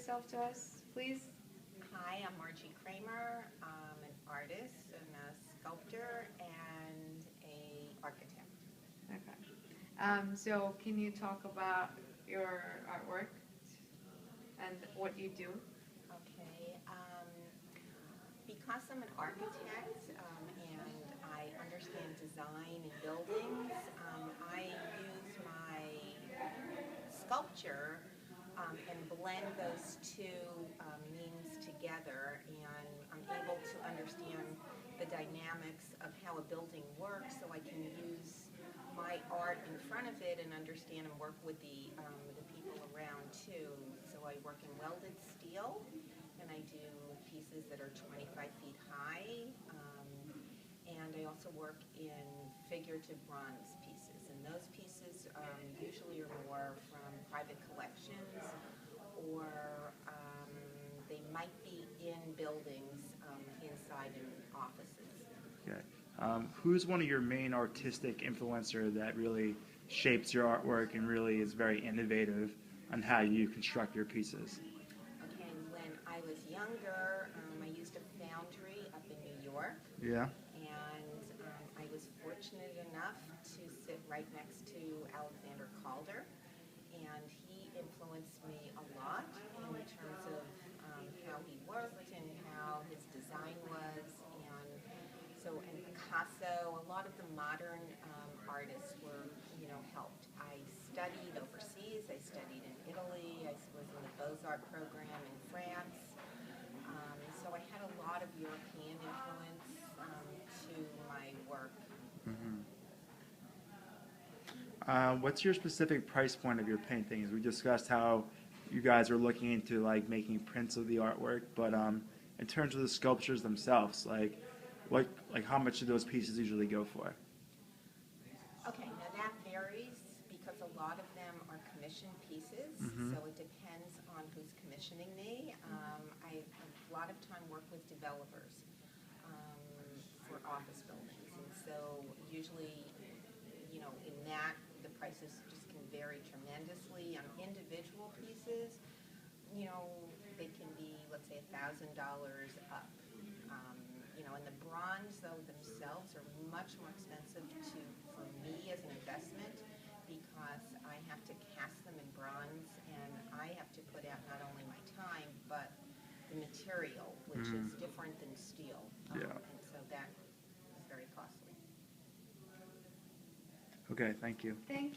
yourself to us, please? Hi, I'm Margie Kramer. I'm an artist and a sculptor and a architect. Okay. So can you talk about your artwork and what you do? Okay. Because I'm an architect and I understand design and buildings, I use my sculpture and blend those two means together, and I'm able to understand the dynamics of how a building works, so I can use my art in front of it and understand and work with the people around too. So I work in welded steel, and I do pieces that are 25 feet high, and I also work in figurative bronze pieces, and those pieces usually are more from private collections, or they might be in buildings inside in offices. Okay. Who's one of your main artistic influencer that really shapes your artwork and really is very innovative on how you construct your pieces? Okay, when I was younger, I used a foundry up in New York. Yeah. And I was fortunate enough to sit right next to Alexander Calder, and he influenced me a lot in terms of how he worked and how his design was, and Picasso. A lot of the modern artists were, helped. I studied overseas. I studied in Italy. I was in the Beaux-Arts program in France. So I had a lot of European influence to my work. What's your specific price point of your paintings? We discussed how you guys are looking into like making prints of the artwork, but in terms of the sculptures themselves, like how much do those pieces usually go for? Okay, now that varies because a lot of them are commissioned pieces, so it depends on who's commissioning me. I a lot of time work with developers for office buildings, and so usually, in that, the prices just can vary tremendously. On individual pieces, they can be, let's say, $1,000 up. And the bronze, though, themselves are much more expensive for me as an investment, because I have to cast them in bronze, and I have to put out not only my time, but the material, which is different than steel. Yeah. And so that is very costly. Okay, thank you. Thank you.